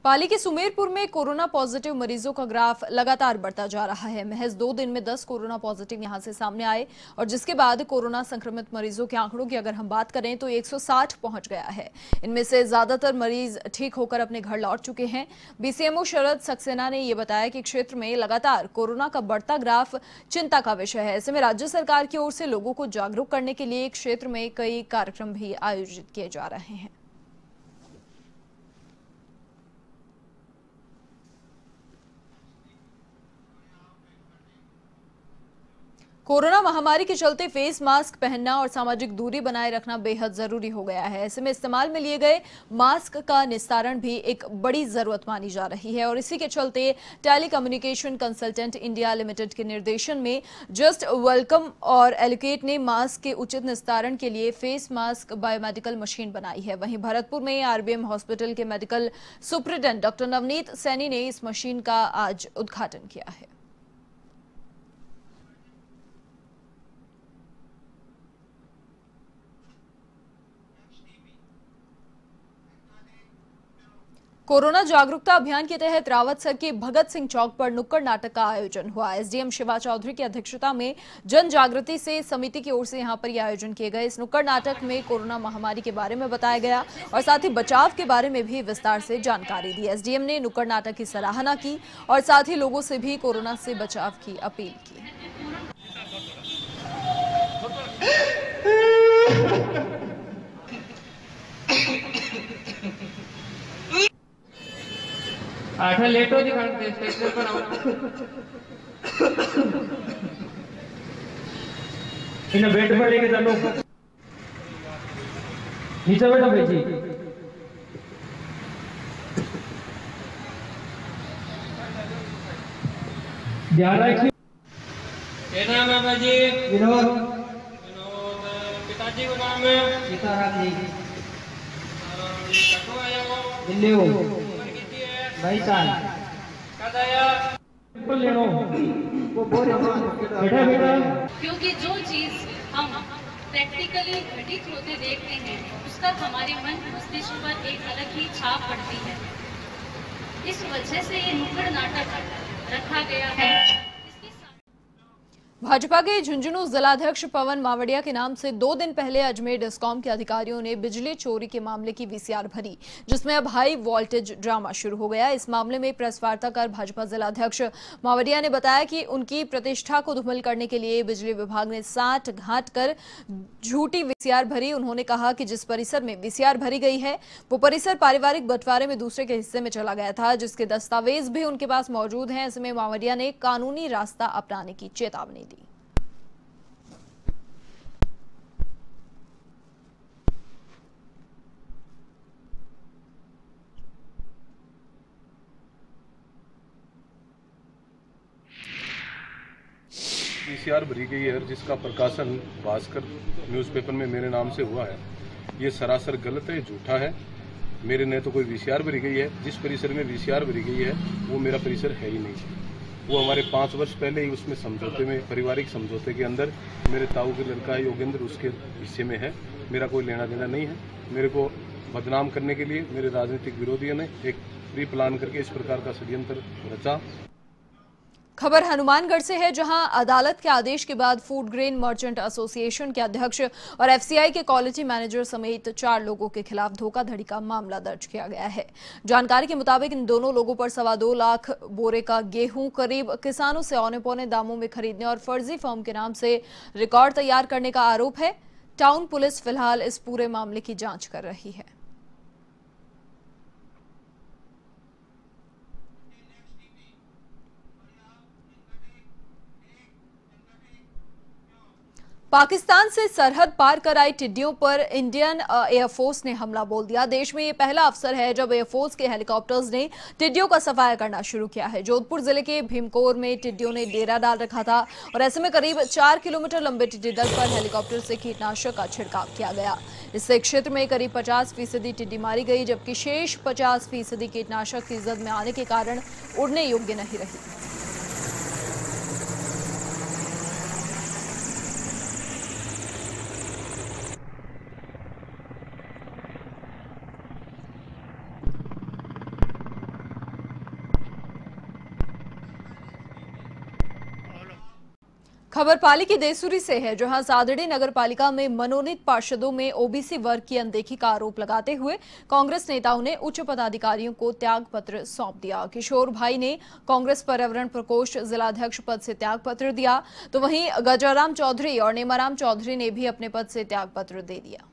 पाली के सुमेरपुर में corona positive मरीजों का ग्राफ लगातार बढ़ता जा रहा है। महज 2 दिन में 10 कोरोना पॉजिटिव यहां से सामने आए और जिसके बाद कोरोना संक्रमित मरीजों के आंकड़ों की अगर हम बात करें तो 160 पहुंच गया है। इनमें से ज्यादातर मरीज ठीक होकर अपने घर लौट चुके हैं। बीसीएमओ शरद सक्सेना ने यह बताया कि क्षेत्र में लगातार कोरोना का बढ़ता ग्राफ चिंता का विषय है। ऐसे में राज्य सरकार की ओर से लोगों को जागरूक करने के लिए क्षेत्र में कई कार्यक्रम भी आयोजित किए जा रहे हैं। कोरोना महामारी के चलते फेस मास्क पहनना और सामाजिक दूरी बनाए रखना बेहद जरूरी हो गया है। ऐसे में इस्तेमाल में लिए गए मास्क का निस्तारण भी एक बड़ी जरूरत मानी जा रही है और इसी के चलते telecommunication consultant India limited के निर्देशन में जस्ट वेलकम और एलोकेट ने मास्क के उचित निस्तारण के लिए फेस मास्क बायोमेडिकल मशीन बनाई है। वहीं भरतपुर में आरबीएम हॉस्पिटल के medical superintendent doctor Navneet Saini ने इस मशीन का आज उद्घाटन किया है। कोरोना जागरूकता अभियान के तहत रावतसर के भगत सिंह चौक पर नुक्कड़ नाटक का आयोजन हुआ। एसडीएम शिवा चौधरी की अध्यक्षता में जन जागृति से समिति की ओर से यहां पर यह आयोजन किए गए। इस नुक्कड़ नाटक में कोरोना महामारी के बारे में बताया गया और साथ ही बचाव के बारे में भी विस्तार से जानकारी दी। एसडीएम ने नुक्कड़ नाटक की सराहना की और साथ ही लोगों से भी कोरोना से बचाव की अपील की। आठा लेट हो दिखाते स्टेशन पर आओ। इन्हें बेड पर लेके चलो। नीचे बैठो भाई जी। ध्यान रखिए। क्या नाम है भाई जी? विनोद। विनोद। पिताजी का नाम है? सीताराम जी। कटो आया हो? दिल्ली हो। भाई साल लेनो वो बेटा बेटा क्योंकि जो चीज हम प्रैक्टिकली घटित होते देखते हैं उसका हमारे मन मस्तिष्क पर एक अलग ही छाप पड़ती है। इस वजह से ये नुक्कड़ नाटक रखा गया है। भाजपा के झुंझुनू जिलाध्यक्ष पवन मावड़िया के नाम से 2 दिन पहले अजमेर डिस्कॉम के अधिकारियों ने बिजली चोरी के मामले की वीसीआर भरी, जिसमें अब हाई वोल्टेज ड्रामा शुरू हो गया। इस मामले में प्रेस वार्ता कर भाजपा जिलाध्यक्ष मावड़िया ने बताया कि उनकी प्रतिष्ठा को धूमिल करने के लिए बिजली विभाग ने साठ घाट कर झूठी वीसीआर भरी। उन्होंने कहा कि जिस परिसर में वीसीआर भरी गई है वो परिसर पारिवारिक बंटवारे में दूसरे के हिस्से में चला गया था, जिसके दस्तावेज भी उनके पास मौजूद हैं। ऐसे में मावड़िया ने कानूनी रास्ता अपनाने की चेतावनी दी। वीसीआर भरी गई है जिसका प्रकाशन भास्कर न्यूज़पेपर में मेरे नाम से हुआ है। ये सरासर गलत है, झूठा है। मेरे ने तो कोई वीसीआर भरी गई है। जिस परिसर में वीसीआर भरी गई है वो मेरा परिसर है ही नहीं। वो हमारे 5 वर्ष पहले ही उसमें समझौते में, पारिवारिक समझौते के अंदर मेरे ताऊ के लड़का है योगेंद्र, उसके हिस्से में है। मेरा कोई लेना देना नहीं है। मेरे को बदनाम करने के लिए मेरे राजनीतिक विरोधियों ने एक प्री प्लान करके इस प्रकार का षड्यंत्र रचा। खबर हनुमानगढ़ से है, जहां अदालत के आदेश के बाद फूड ग्रेन मर्चेंट एसोसिएशन के अध्यक्ष और एफसीआई के क्वालिटी मैनेजर समेत 4 लोगों के खिलाफ धोखाधड़ी का मामला दर्ज किया गया है। जानकारी के मुताबिक इन दोनों लोगों पर 2.25 लाख बोरे का गेहूं करीब किसानों से औने पौने दामों में खरीदने और फर्जी फर्म के नाम से रिकॉर्ड तैयार करने का आरोप है। टाउन पुलिस फिलहाल इस पूरे मामले की जांच कर रही है। पाकिस्तान से सरहद पार कर आई टिड्डियों पर इंडियन एयरफोर्स ने हमला बोल दिया। देश में ये पहला अवसर है जब एयरफोर्स के हेलीकॉप्टर्स ने टिड्डियों का सफाया करना शुरू किया है। जोधपुर जिले के भीमकोर में टिड्डियों ने डेरा डाल रखा था और ऐसे में करीब 4 किलोमीटर लंबे टिड्डी दल पर हेलीकॉप्टर से कीटनाशक का छिड़काव किया गया। इससे क्षेत्र में करीब 50% टिड्डी मारी गई, जबकि शेष 50% कीटनाशक की जद में आने के कारण उड़ने योग्य नहीं रही। खबर पाली की देसुरी से है, जहां सादड़ी नगर पालिका में मनोनीत पार्षदों में ओबीसी वर्ग की अनदेखी का आरोप लगाते हुए कांग्रेस नेताओं ने उच्च पदाधिकारियों को त्याग पत्र सौंप दिया। किशोर भाई ने कांग्रेस पर्यावरण प्रकोष्ठ जिलाध्यक्ष पद से त्याग पत्र दिया, तो वहीं गजाराम चौधरी और नेमाराम चौधरी ने भी अपने पद से त्याग पत्र दे दिया।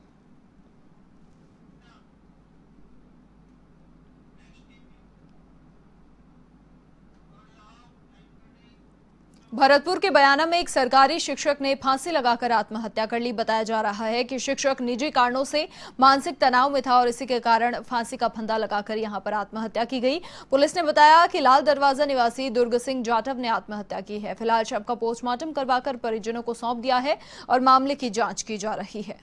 भरतपुर के बयाना में एक सरकारी शिक्षक ने फांसी लगाकर आत्महत्या कर ली। बताया जा रहा है कि शिक्षक निजी कारणों से मानसिक तनाव में था और इसी के कारण फांसी का फंदा लगाकर यहां पर आत्महत्या की गई। पुलिस ने बताया कि लाल दरवाजा निवासी दुर्ग सिंह जाटव ने आत्महत्या की है। फिलहाल शव का पोस्टमार्टम करवाकर परिजनों को सौंप दिया है और मामले की जांच की जा रही है।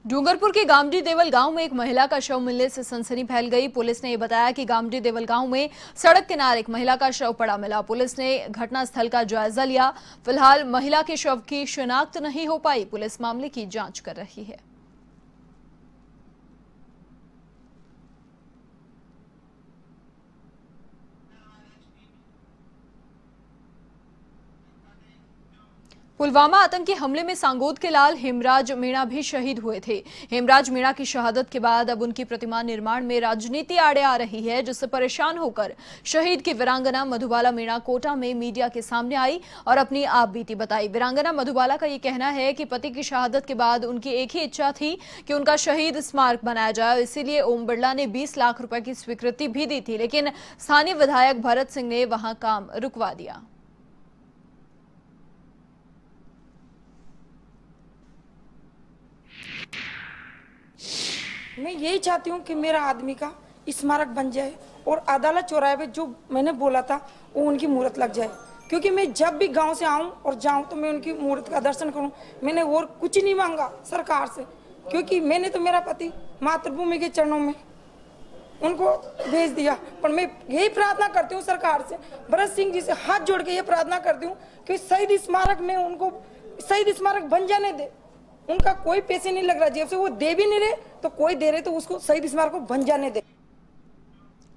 डूंगरपुर के गामडी देवल गांव में एक महिला का शव मिलने से सनसनी फैल गई। पुलिस ने ये बताया कि गामडी देवल गांव में सड़क किनारे एक महिला का शव पड़ा मिला। पुलिस ने घटनास्थल का जायजा लिया। फिलहाल महिला के शव की शिनाख्त नहीं हो पाई। पुलिस मामले की जांच कर रही है। पुलवामा आतंकी हमले में सांगोद के लाल हेमराज मीणा भी शहीद हुए थे। हेमराज मीणा की शहादत के बाद अब उनकी प्रतिमा निर्माण में राजनीति आड़े आ रही है, जिससे परेशान होकर शहीद की वीरांगना मधुबाला मीणा कोटा में मीडिया के सामने आई और अपनी आप बीती बताई। वीरांगना मधुबाला का ये कहना है कि पति की शहादत के बाद उनकी एक ही इच्छा थी कि उनका शहीद स्मारक बनाया जाए। इसीलिए ओम बिरला ने 20 लाख रुपए की स्वीकृति भी दी थी, लेकिन स्थानीय विधायक भरत सिंह ने वहां काम रुकवा दिया। मैं यही चाहती हूँ कि मेरा आदमी का स्मारक बन जाए और अदालत चौराहे पे जो मैंने बोला था वो उनकी मूर्त लग जाए, क्योंकि मैं जब भी गांव से आऊँ और जाऊँ तो मैं उनकी मूर्त का दर्शन करूँ। मैंने और कुछ नहीं मांगा सरकार से, क्योंकि मैंने तो मेरा पति मातृभूमि के चरणों में उनको भेज दिया। पर मैं यही प्रार्थना करती हूँ सरकार से, भरत सिंह जी से हाथ जोड़ के ये प्रार्थना करती हूँ कि शहीद स्मारक में उनको शहीद स्मारक बन जाने दे। उनका कोई पैसे नहीं लग रहा जेब से, वो दे भी नहीं रहे तो कोई दे रहे तो उसको शहीद स्मारक को बन जाने दे।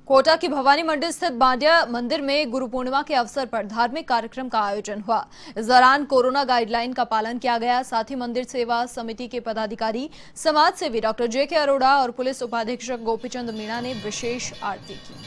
कोटा की भवानी मंडी स्थित बांडिया मंदिर में गुरु पूर्णिमा के अवसर पर धार्मिक कार्यक्रम का आयोजन हुआ। इस दौरान कोरोना गाइडलाइन का पालन किया गया। साथ ही मंदिर सेवा समिति के पदाधिकारी, समाज सेवी डॉक्टर JK अरोड़ा और पुलिस उपाधीक्षक गोपीचंद मीणा ने विशेष आरती की।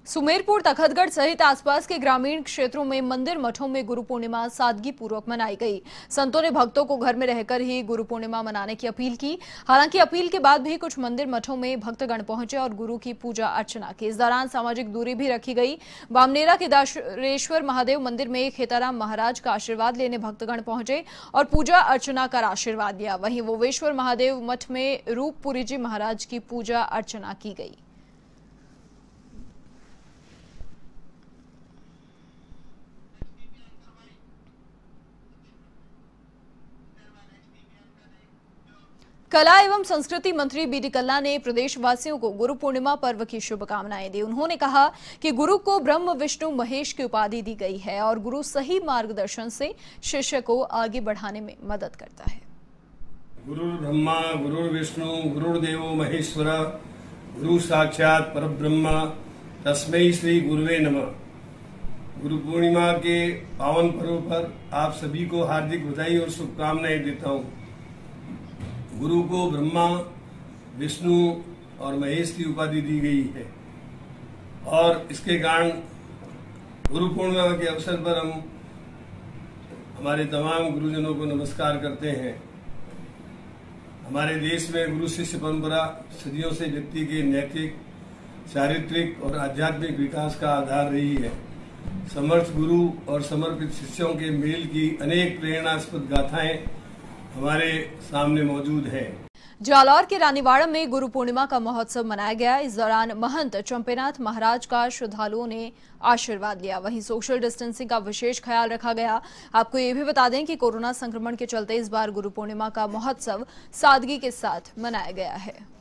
सुमेरपुर, तखतगढ़ सहित आसपास के ग्रामीण क्षेत्रों में मंदिर मठों में गुरु पूर्णिमा सादगी पूर्वक मनाई गई। संतों ने भक्तों को घर में रहकर ही गुरु पूर्णिमा मनाने की अपील की। हालांकि अपील के बाद भी कुछ मंदिर मठों में भक्तगण पहुंचे और गुरु की पूजा अर्चना की। इस दौरान सामाजिक दूरी भी रखी गई। बामनेरा के दाशरेश्वर महादेव मंदिर में खेताराम महाराज का आशीर्वाद लेने भक्तगण पहुंचे और पूजा अर्चना कर आशीर्वाद दिया। वहीं वोवेश्वर महादेव मठ में रूपपुरी जी महाराज की पूजा अर्चना की गई। कला एवं संस्कृति मंत्री BD कल्ला ने प्रदेशवासियों को गुरु पूर्णिमा पर्व की शुभकामनाएं दी। उन्होंने कहा कि गुरु को ब्रह्म विष्णु महेश की उपाधि दी गई है और गुरु सही मार्गदर्शन से शिष्य को आगे बढ़ाने में मदद करता है। गुरु ब्रह्मा गुरु विष्णु गुरुदेवो महेश्वर गुरु साक्षात परब्रह्म तस्मै श्री गुरुवे नमः। गुरु पूर्णिमा के पावन पर्व पर आप सभी को हार्दिक बधाई और शुभकामनाएं देता हूँ। गुरु को ब्रह्मा विष्णु और महेश की उपाधि दी गई है और इसके कारण गुरु पूर्णिमा के अवसर पर हम हमारे तमाम गुरुजनों को नमस्कार करते हैं। हमारे देश में गुरु शिष्य परंपरा सदियों से व्यक्ति के नैतिक चारित्रिक और आध्यात्मिक विकास का आधार रही है। समर्थ गुरु और समर्पित शिष्यों के मेल की अनेक प्रेरणास्पद गाथाएं हमारे सामने मौजूद है। जालौर के रानीवाड़ा में गुरु पूर्णिमा का महोत्सव मनाया गया। इस दौरान महंत चंपेनाथ महाराज का श्रद्धालुओं ने आशीर्वाद लिया। वहीं सोशल डिस्टेंसिंग का विशेष ख्याल रखा गया। आपको ये भी बता दें कि कोरोना संक्रमण के चलते इस बार गुरु पूर्णिमा का महोत्सव सादगी के साथ मनाया गया है।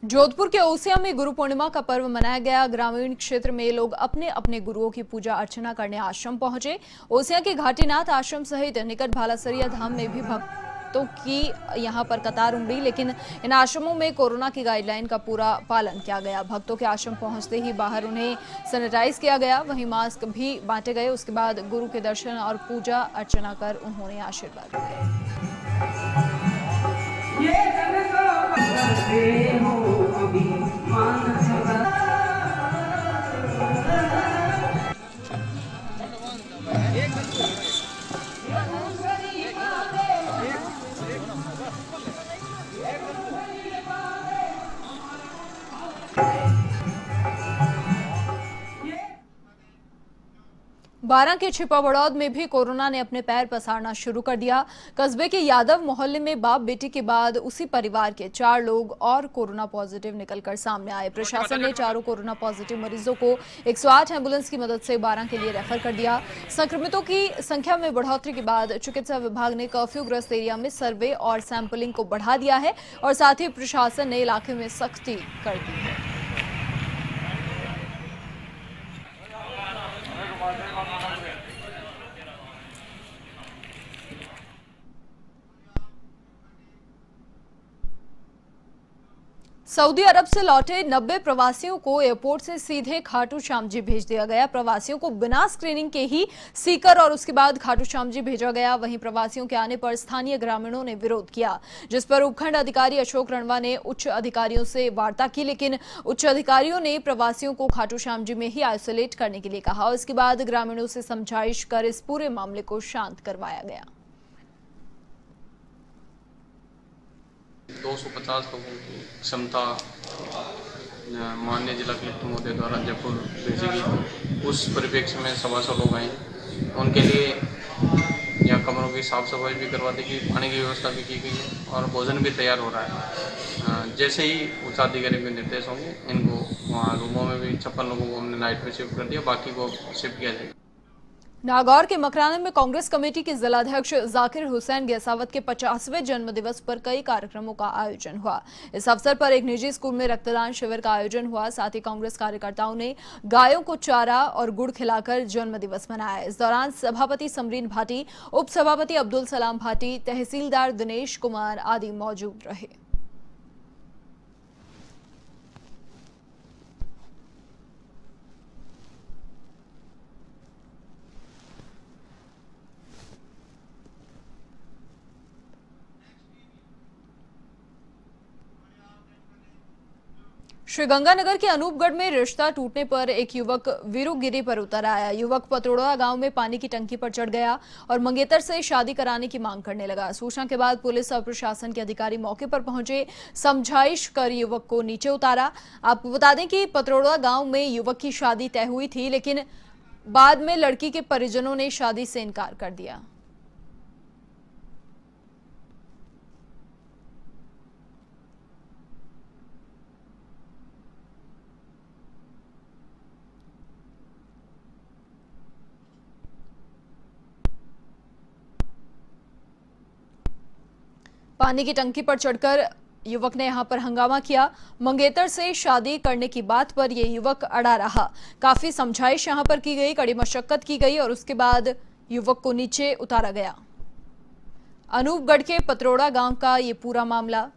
जोधपुर के ओसिया में गुरु पूर्णिमा का पर्व मनाया गया। ग्रामीण क्षेत्र में लोग अपने अपने गुरुओं की पूजा अर्चना करने आश्रम पहुंचे। ओसिया के घाटीनाथ आश्रम सहित निकट भालासरिया धाम में भी भक्तों की यहां पर कतार उमड़ी, लेकिन इन आश्रमों में कोरोना की गाइडलाइन का पूरा पालन किया गया। भक्तों के आश्रम पहुंचते ही बाहर उन्हें सैनिटाइज किया गया, वहीं मास्क भी बांटे गए। उसके बाद गुरु के दर्शन और पूजा अर्चना कर उन्होंने आशीर्वाद दिए। बारां के छिपा बड़ौद में भी कोरोना ने अपने पैर पसारना शुरू कर दिया। कस्बे के यादव मोहल्ले में बाप बेटी के बाद उसी परिवार के 4 लोग और कोरोना पॉजिटिव निकलकर सामने आए। प्रशासन ने चारों कोरोना पॉजिटिव मरीजों को 108 एम्बुलेंस की मदद से बारां के लिए रेफर कर दिया। संक्रमितों की संख्या में बढ़ोतरी के बाद चिकित्सा विभाग ने कर्फ्यूग्रस्त एरिया में सर्वे और सैंपलिंग को बढ़ा दिया है और साथ ही प्रशासन ने इलाके में सख्ती कर दी है। सऊदी अरब से लौटे 90 प्रवासियों को एयरपोर्ट से सीधे खाटू श्याम जी भेज दिया गया। प्रवासियों को बिना स्क्रीनिंग के ही सीकर और उसके बाद खाटू श्याम जी भेजा गया। वहीं प्रवासियों के आने पर स्थानीय ग्रामीणों ने विरोध किया, जिस पर उपखंड अधिकारी अशोक रणवा ने उच्च अधिकारियों से वार्ता की, लेकिन उच्च अधिकारियों ने प्रवासियों को खाटू श्याम जी में ही आइसोलेट करने के लिए कहा और इसके बाद ग्रामीणों से समझाइश कर इस पूरे मामले को शांत करवाया गया। 250 लोगों की क्षमता माननीय जिला कलेक्टर महोदय द्वारा जयपुर भेजी गई। उस परिप्रेक्ष्य में 125 लोग आए। उनके लिए यहाँ कमरों की साफ सफाई भी करवा दी गई, पानी की व्यवस्था भी की गई है और भोजन भी तैयार हो रहा है। जैसे ही उच्चाधिकारी के निर्देश होंगे, इनको वहाँ रूमों में भी 56 लोगों को हमने नाइट में शिफ्ट कर दिया, बाकी को शिफ्ट किया जाएगा। नागौर के मकराना में कांग्रेस कमेटी के जिलाध्यक्ष जाकिर हुसैन गैसावत के 50वें जन्मदिवस पर कई कार्यक्रमों का आयोजन हुआ। इस अवसर पर एक निजी स्कूल में रक्तदान शिविर का आयोजन हुआ। साथ ही कांग्रेस कार्यकर्ताओं ने गायों को चारा और गुड़ खिलाकर जन्मदिवस मनाया। इस दौरान सभापति समरीन भाटी, उप सभापति अब्दुल सलाम भाटी, तहसीलदार दिनेश कुमार आदि मौजूद रहे। श्रीगंगानगर के अनूपगढ़ में रिश्ता टूटने पर एक युवक वीरुगिरी पर उतर आया। युवक पतरोड़ा गांव में पानी की टंकी पर चढ़ गया और मंगेतर से शादी कराने की मांग करने लगा। सूचना के बाद पुलिस और प्रशासन के अधिकारी मौके पर पहुंचे, समझाइश कर युवक को नीचे उतारा। आपको बता दें कि पतरोड़ा गांव में युवक की शादी तय हुई थी, लेकिन बाद में लड़की के परिजनों ने शादी से इनकार कर दिया। पानी की टंकी पर चढ़कर युवक ने यहां पर हंगामा किया। मंगेतर से शादी करने की बात पर यह युवक अड़ा रहा। काफी समझाइश यहां पर की गई, कड़ी मशक्कत की गई और उसके बाद युवक को नीचे उतारा गया। अनूपगढ़ के पतरोड़ा गांव का ये पूरा मामला।